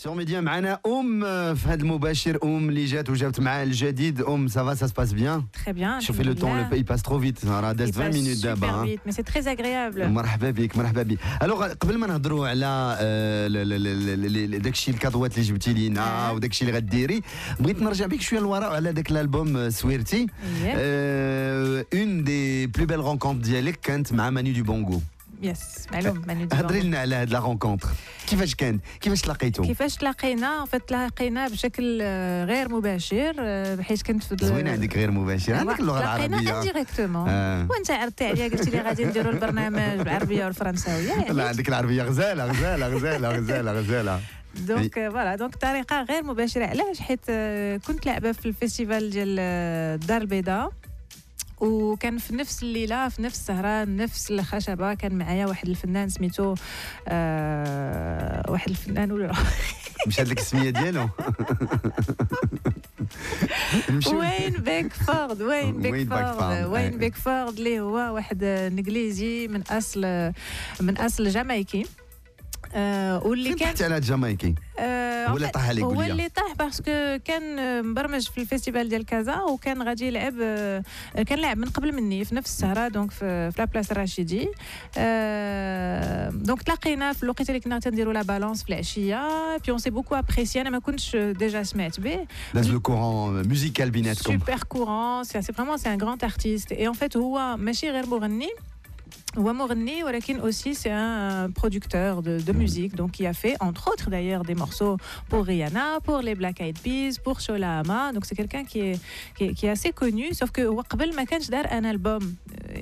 Sur Média معنا في هذا المباشر اللي جات وجابت معاه الجديد ça va, ça se passe bien. Très bien. شوفي le temps, il passe trop vite. راه داز 20 minutes دابا. Super vite, mais c'est très agréable. مرحبا بك مرحبا بك. الوغ قبل ما نهضروا على داكشي الكادوات اللي جبتي لينا وداكشي اللي غديري بغيت نرجع بك شويه للوراء على داك الالبوم سويرتي. اون دي بلو بيل رونكونت ديالك كانت مع ماني دي بونغو. يس معلوم ماني دي بونغو. هضري لنا على هاد لا رونكونتر. كيفاش كانت؟ كيفاش تلاقيتوا؟ كيفاش تلاقينا؟ تلاقينا بشكل غير مباشر بحيث كنت في زوينه عندك غير مباشر عندك اللغه العربيه. تلاقينا انديريكتومون وانت عرضتي عليا قلتي لي غادي نديروا البرنامج بالعربيه والفرنساويه. لا عندك العربيه غزاله غزاله غزاله غزاله غزاله. دونك فوالا دونك طريقه غير مباشره. علاش؟ حيت كنت لعبه في الفيستيفال ديال الدار البيضاء وكان في نفس الليله في نفس السهره نفس الخشبه كان معايا واحد الفنان سميتو واحد الفنان ولا مش هاد لك السميه ديالو. وين بيكفورد وين بيكفورد اللي هو واحد انجليزي من اصل جامايكي واللي كان تحت على جامايكي ولا طاح عليك هو اللي طاح باسكو كان مبرمج في الفيستيفال ديال كازا وكان غادي يلعب كان لعب من قبل مني في نفس السهره دونك في لا بلاص الرشيدي. دونك تلاقينا في الوقت اللي كنا تنديروا لا بالانس في العشيه بي اون سي بوكو ابريسي. انا ما كنتش ديجا سمعت به داز لو كورون ميوزيكال بيناتكم سوبر كورون. سي فريمون سي ان غران ارتيست اي ان فيت هو ماشي غير مغني هو مغني ولكن aussi c'est un producteur de musique donc qui a fait entre autres d'ailleurs des morceaux pour Rihanna, pour les Black Eyed Peas, pour Shola Ama. Donc c'est quelqu'un qui est assez connu sauf que هو قبل ما كانش دار un album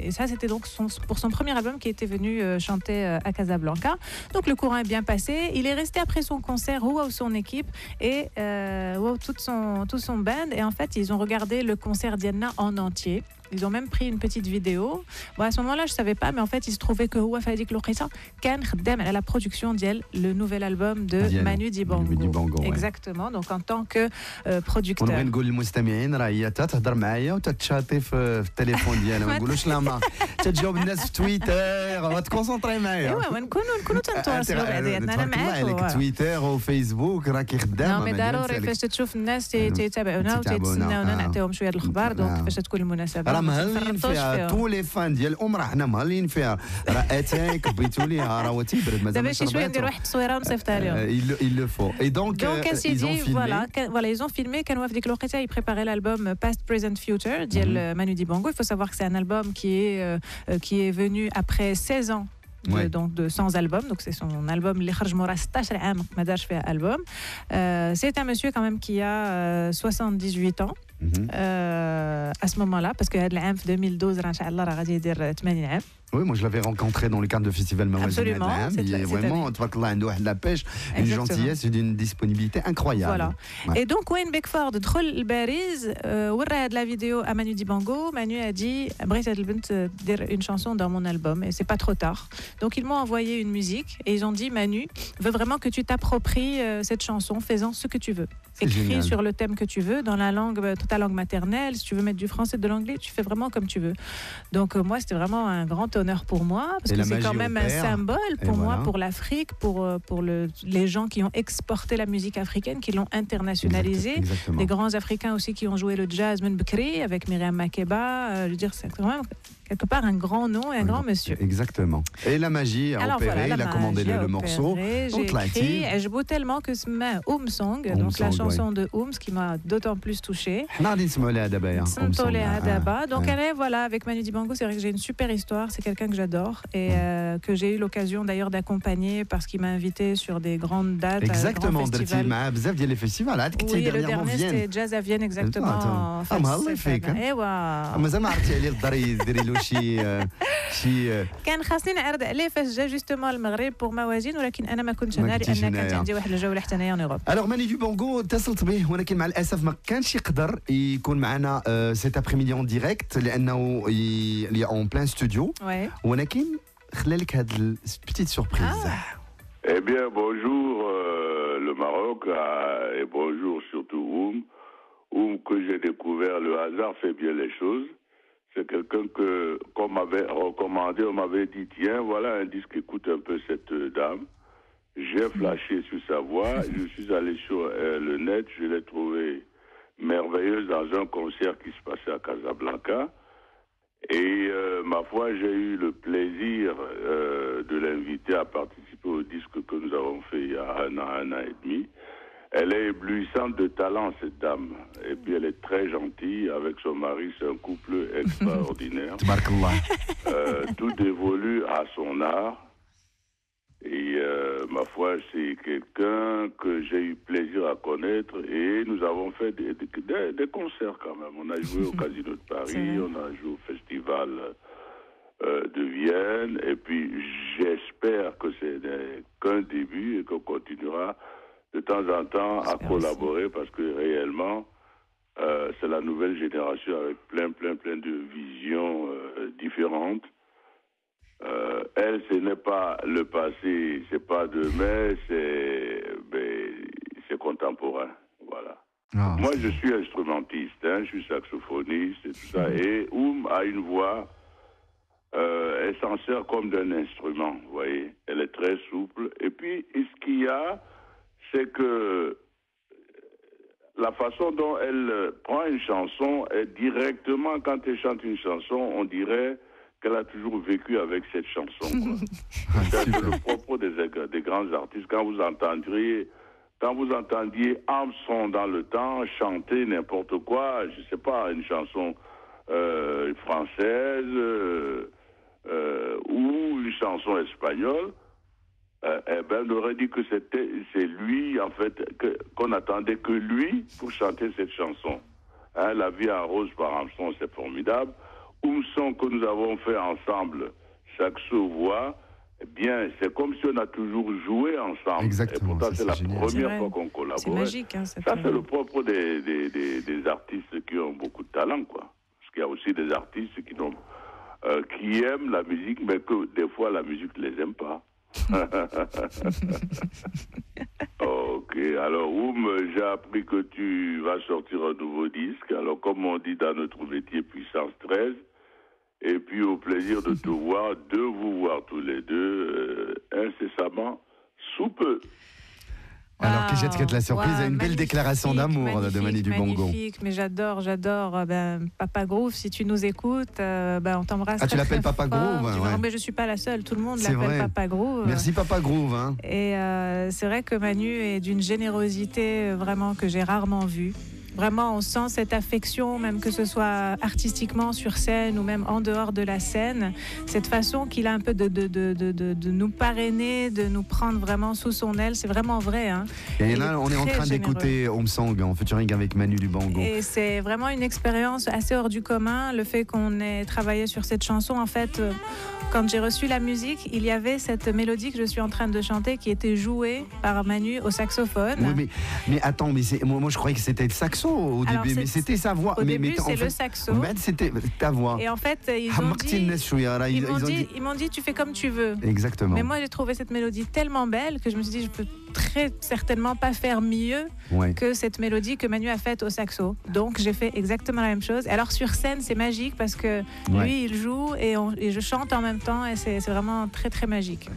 et ça c'était donc pour son premier album qui était venu chanter à Casablanca. Donc le courant est bien passé, il est resté après son concert ou son équipe et tout son band et en fait ils ont regardé le concert d'Yanna en entier. Ils ont même pris une petite vidéo. Bon, à ce moment-là, je ne savais pas, mais en fait, il se trouvait que Houa Fadik Lokhita كان خدام على la production ديال le nouvel album de Manu Dibango. Exactement, donc en tant que producteur. ونبغي نقول للمستمعين راه هي تهضر معايا وتتشاطي في التليفون ديالها ما نقولوش لا ما تجاوب الناس في تويتر وتكونسونطري معايا. ايوا ونكونوا تنتواصلوا بعضياتنا انا معاك. عليك تويتر وفيسبوك راكي خدامه. مي ضروري فاش تشوف الناس تيتابعونا وتيتسناونا نعطيهم شويه الاخبار دونك فاش تكون المناسبه مهلين فيها تو لي فان ديال ام راه حنا مهلين فيها راه اتاك بغيتو ليها راه تيبرد مازال دابا شي شويه ندير واحد التصويره ونصيفطها لهم. il le faut et donc ils ont filmé ils ont filmé كانوا في ديك الوقيته ils préparaient l'album Past Present Future ديال Manu Dibango. Il faut savoir que c'est un album qui est venu après 16 ans donc de sans album, donc c'est son album اللي خرج مورا 16 عام ما دارش فيها album. C'est un monsieur quand même qui a 78 ans à ce moment-là parce que هذا العام في 2012 راه ان شاء الله راه غادي يدير 80 عام. Oui, moi je l'avais rencontré dans le cadre de festival Mawazin. Il est vraiment, de la pêche, une gentillesse et d'une disponibilité incroyable. Voilà. Ouais. Et donc Wayne Beckford دخل الباريس ورا هاد la vidéo à Manu Dibango. Manu a dit بغيت هاد البنت دير une chanson dans mon album et c'est pas trop tard. Donc ils m'ont envoyé une musique et ils ont dit Manu veut vraiment que tu t'appropries cette chanson, fais-en ce que tu veux. Écris sur le thème que tu veux dans la langue ta langue maternelle, si tu veux mettre du français de l'anglais, tu fais vraiment comme tu veux. Donc moi c'était vraiment un grand honneur pour moi parce que c'est quand même un symbole pour moi, pour l'Afrique, pour les gens qui ont exporté la musique africaine, qui l'ont internationalisée. Des grands Africains aussi qui ont joué le jazz Men Bekri avec Myriam Makeba. Je veux dire, c'est quand même quelque part un grand nom et un grand monsieur. Exactement. Et la magie a opéré, il a commandé le morceau. J'ai écrit, et je beau tellement que c'est ma Song, donc la chanson de Ooms qui m'a d'autant plus touchée. Donc elle est voilà avec Manu Dibango, c'est vrai que j'ai une super histoire, c'est quelqu'un que j'adore et que j'ai eu l'occasion d'ailleurs d'accompagner parce qu'il m'a invité sur des grandes dates. Exactement, درتي معاه بزاف ديال لي فيستيفالات كنتي dernièrement في Vienne. C'était Jazz à Vienne exactement. الله يفيك. ايوا مازال ما عرفتي عليه الدار ديري له شي كان خاصني نعرض عليه فاش جا جوستومون المغرب بور موازين ولكن انا ما كنتش هنا لان كانت عندي واحد الجوله حتى انايا اون اوروب. الوغ ماني دي بونغو اتصلت به ولكن مع الاسف ما كانش يقدر يكون معنا سيت ابريميدي اون ديريكت لانه اللي اون بلان ستوديو ولكن خلى لك هاد البيتيت سوربريز. Eh bien, bonjour le Maroc et bonjour surtout Oum que j'ai découvert. Le hasard fait bien les choses. C'est quelqu'un qu'on m'avait recommandé, on m'avait dit tiens, voilà un disque, écoute un peu cette dame. J'ai flashé sur sa voix. Je suis allé sur le net. Je l'ai trouvée merveilleuse dans un concert qui se passait à Casablanca. Et ma foi, j'ai eu le plaisir de l'inviter à participer au disque que nous avons fait il y a un an et demi. Elle est éblouissante de talent, cette dame. Et puis elle est très gentille. Avec son mari, c'est un couple extraordinaire. Tout évolue à son art. Et ma foi, c'est quelqu'un que j'ai eu plaisir à connaître. Et nous avons fait des concerts quand même. On a joué au Casino de Paris, on a joué au Festival de Vienne. Et puis j'espère que c'est qu'un début et qu'on continuera de temps en temps à collaborer parce que réellement, c'est la nouvelle génération avec plein de visions différentes. Elle, ce n'est pas le passé, c'est pas demain, c'est contemporain. Voilà. Moi, je suis instrumentiste, je suis saxophoniste et tout ça. Et Oum a une voix, elle s'en sert comme d'un instrument, vous voyez. Elle est très souple. Et puis, ce qu'il y a, c'est que la façon dont elle prend une chanson est directement, quand elle chante une chanson, on dirait qu'elle a toujours vécu avec cette chanson. C'est le propre des grands artistes. Quand vous entendiez Armstrong dans le temps chanter n'importe quoi, je ne sais pas, une chanson française ou une chanson espagnole, on aurait dit que c'est lui, en fait, qu'on attendait que lui pour chanter cette chanson. La vie en rose par Armstrong, c'est formidable. Son que nous avons fait ensemble, saxo-voix, eh bien, c'est comme si on a toujours joué ensemble. Exactement. Et pourtant, c'est la génial. première fois qu'on collabore. C'est magique. Hein, ça, c'est le propre des artistes qui ont beaucoup de talent, quoi. Parce qu'il y a aussi des artistes qui aiment la musique, mais que des fois, la musique ne les aime pas. Ok, alors j'ai appris que tu vas sortir un nouveau disque. Alors comme on dit dans notre métier, puissance 13. Et puis au plaisir de te voir, de vous voir tous les deux incessamment sous peu. Alors que j'ai de la surprise, une belle déclaration d'amour de Manu Dibango. Magnifique, mais j'adore. Papa Groove, si tu nous écoutes, on t'embrasse. Ah, tu l'appelles Papa Groove, ouais. Mais je ne suis pas la seule, tout le monde l'appelle Papa Groove. Merci Papa Groove. Hein. Et c'est vrai que Manu est d'une générosité vraiment que j'ai rarement vue. Vraiment, on sent cette affection, même que ce soit artistiquement sur scène ou même en dehors de la scène. Cette façon qu'il a un peu de nous parrainer, de nous prendre vraiment sous son aile, c'est vraiment vrai. Hein. Et là, on est en train d'écouter Home Song en featuring avec Manu Dibango. Et c'est vraiment une expérience assez hors du commun. Le fait qu'on ait travaillé sur cette chanson, en fait, quand j'ai reçu la musique, il y avait cette mélodie que je suis en train de chanter qui était jouée par Manu au saxophone. Oui, mais attends, moi je croyais que c'était le saxo au début, mais c'était sa voix. Au début, c'est le saxo. C'était ta voix. Et en fait, ils m'ont dit, tu fais comme tu veux. Exactement. Mais moi, j'ai trouvé cette mélodie tellement belle que je me suis dit, je peux très certainement pas faire mieux que cette mélodie que Manu a faite au saxo. Donc, j'ai fait exactement la même chose. Alors, sur scène, c'est magique parce que lui, il joue et je chante en même temps et c'est vraiment très, très magique.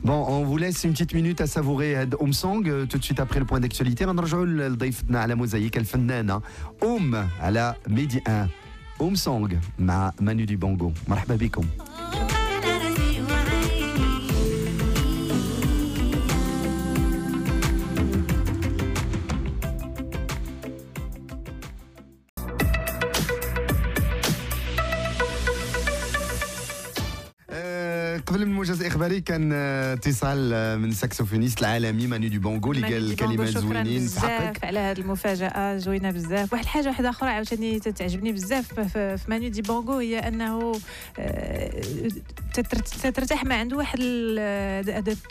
Bon, on vous laisse une petite minute à savourer Home Song tout de suite après le point d'actualité. غنرجعوا لضيفتنا على موزايك الفنانة على ميدي 1 Home Song مع مانو ديبانغو. مرحبا بكم. قبل الموجز الاخباري كان اتصال من الساكسوفونيست العالمي مانو ديبانغو اللي قال كلمات زوينين في حقك على هذه المفاجاه زوينه بزاف. واحد واحده اخرى عاوتاني تعجبني بزاف في مانو ديبانغو هي انه ترتاح ما عنده واحد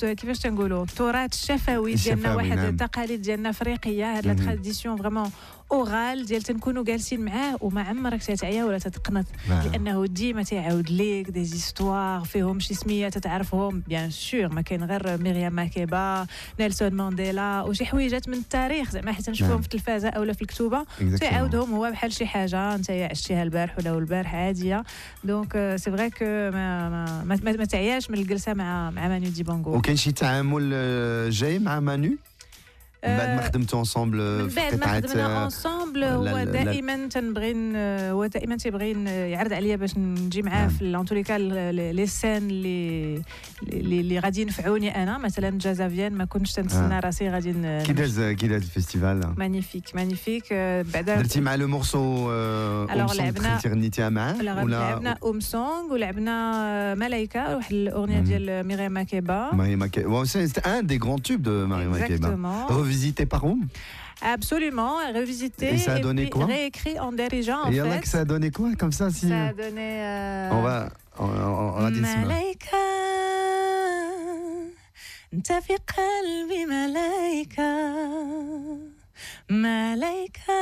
كيفاش تنقولوا التراث الشفوي ديالنا، واحد التقاليد ديالنا افريقيه، هاد لا تراديسيون فريمون اورال ديال تنكونوا جالسين معاه وما عمرك تتعيا ولا تتقنط لانه ديما تيعاود ليك دي زيستوار فيهم شي سميات تعرفهم بيان سور ما كاين غير مريم ماكيبا نيلسون مانديلا وشي حويجات من التاريخ زعما حيت نشوفهم في التلفازه اولا في الكتوبه تيعاودهم هو بحال شي حاجه انت عشتيها البارح ولا البارح عاديه دونك سي فري كو ما تعياش من الجلسه مع مانو ديبونغو. وكاين شي تعامل جاي مع مانو من بعد ما خدمتوا انصامبل من بعد ما خدمنا انصامبل هو دائما تيبغي يعرض عليا باش نجي معاه في لونتوليكا لي سين اللي غادي ينفعوني انا مثلا جازافيان ما كنتش تنتسنى راسي غادي كي داز الفيستيفال مانيفيك بعدا درتي مع لو مورسو لعبنا غنيتيها معاه ولا لعبنا سونغ ولعبنا ملايكه واحد الاغنيه ديال مريم ماكيبا سي ان دي غران توب دو مريم ماكيبا revisité par vous? Absolument, revisité et ça a donné quoi? Réécrit en dirigeant en fait. Et que ça a donné quoi comme ça si ça a donné on va dire ملايكة انت في قلبي ملايكة ملايكة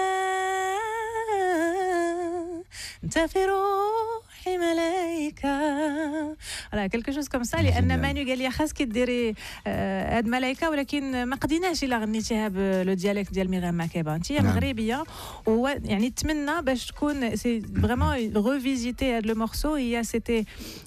انت في روحي ملايكة voilà quelque chose comme ça لان مانو قال لي خاصك ديري هاد ملايكه ولكن ما قديناش الا غنيتيها بلو دياليكت ديال مريم ماكيبا انت مغربيه وهو يعني نتمنى باش تكون سي فريمون ريفيزيتي هاد لو مورسو هي سيتي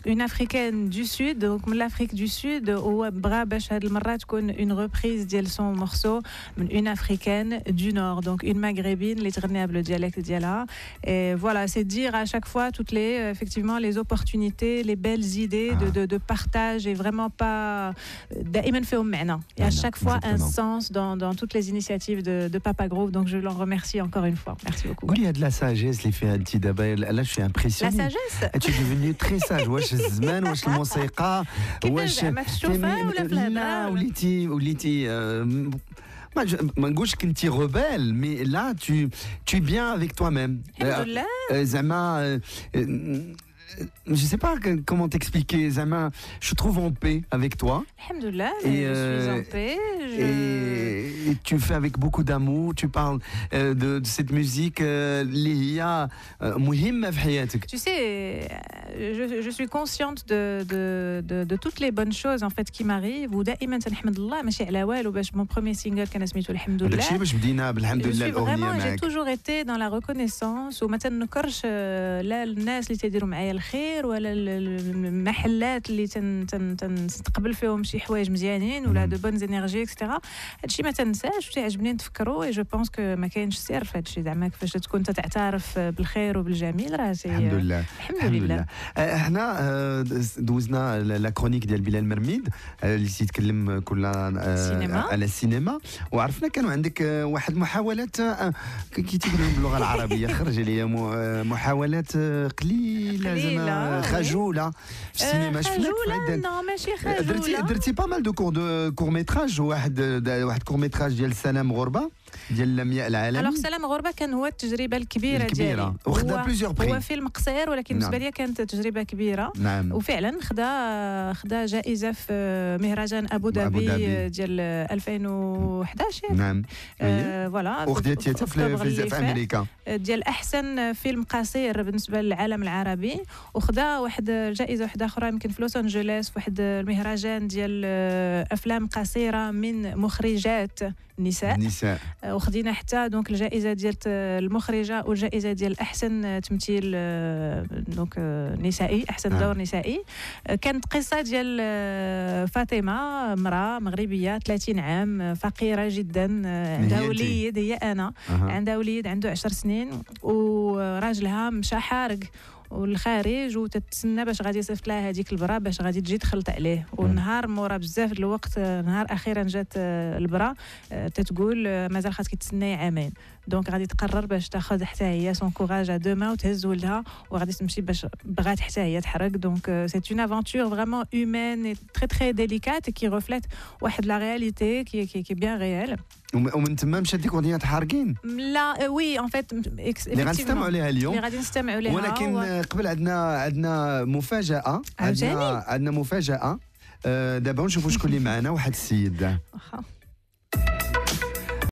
اون افريكان دو سود دونك من لافريك دو سود هو بغا باش هاد المره تكون اون ريبريز ديال سون مورسو من اون افريكان دو نور دونك اون مغربين اللي تغنيها بلو دياليكت ديالها et voilà c'est dire à chaque fois toutes les effectivement les opportunités les belles idées de partage et vraiment pas دائما فيهم معنى et à chaque fois un sens dans toutes les initiatives de Papa Groove donc je l'en remercie encore une fois merci beaucoup. قولي هاد لا ساجيس اللي فيها انت دابا là je suis impressionné. La sagesse tu es devenu très sage واش الزمان واش الموسيقى واش ما في الشوفه ولا في الهضره وليتي ما نقولش كنتي rebelle mais là tu es bien avec toi-même. الحمد لله. زعما je sais pas comment t'expliquer Zama, je trouve en paix avec toi. Alhamdoulilah, je suis en paix. Et tu fais avec beaucoup d'amour, tu parles de cette musique اللي هي مهمة في حياتك. Tu sais, je suis consciente de toutes les bonnes choses en fait qui m'arrivent ودائما تنحمد الله ماشي على والو باش mon premier single كان سميتو الحمد لله. داكشي باش بدينا بالحمد لله الأغنية معاك. J'ai toujours été dans la reconnaissance وما تنكرش لا الناس اللي تيديروا معايا الخير ولا المحلات اللي تنستقبل فيهم شي حوايج مزيانين ولا دو بونز انرجي اكسترا هادشي ما تنساش وتعجبني نتفكروا اي جو بونس كو ما كاينش سر في هادشي زعما كيفاش تكون تعترف بالخير وبالجميل راه الحمد لله الحمد لله. احنا دوزنا لا كرونيك ديال بلال مرميد اللي تيتكلم كلها على السينما وعرفنا كانوا عندك واحد محاولات كي تيقولوا باللغه العربيه خرج لي محاولات قليله زعما خجوله في السينما خجوله نو ماشي خجوله درتي با مال دو كور ميتراج واحد كور ميتراج ديال سلام غربه ديال لمياء العالم. الوغ سلام غربه كان هو التجربه الكبيره ديالي وخدا بليزيور بري هو فيلم قصير ولكن بالنسبه لي كانت تجربه كبيره نعم. وفعلا خدا جائزه في مهرجان ابو ظبي ديال 2011 نعم فوالا وخديتي في امريكا ديال احسن فيلم قصير بالنسبه للعالم العربي وخدا واحد جائزه واحده اخرى يمكن في لوس انجلوس في واحد المهرجان ديال افلام قصيره من مخرجات نساء وخدينا حتى دونك الجائزه ديال المخرجه والجائزه ديال احسن تمثيل دونك نسائي احسن دور نسائي. كانت قصه ديال فاطمه امراه مغربيه 30 عام فقيره جدا عندها وليد هي انا عندها وليد عنده 10 سنين وراجلها مشى حارق والخارج وتتسنى باش غادي يصيفط لها هذيك البرا باش غادي تجي تخلط عليه والنهار مورا بزاف الوقت نهار اخيرا جات البرا تتقول مازال خاصك تسناي عامين دونك غادي تقرر باش تاخذ حتى هي سون كوراج ا دو مان وتهز ولدها وغادي تمشي باش بغات حتى هي تحرق دونك سي اون افونتور فريمون هيومين اي تري تري ديليكات كي ريفليت واحد لا رياليتي كي بيان ريال. ومن تما مشات ديك اغنيات حارقين لا وي ان فيت اللي غنستمعوا عليها اليوم اللي غادي نستمعوا ليها ولكن قبل عندنا مفاجاه عندنا مفاجاه دابا نشوفوا شكون اللي معنا واحد السيد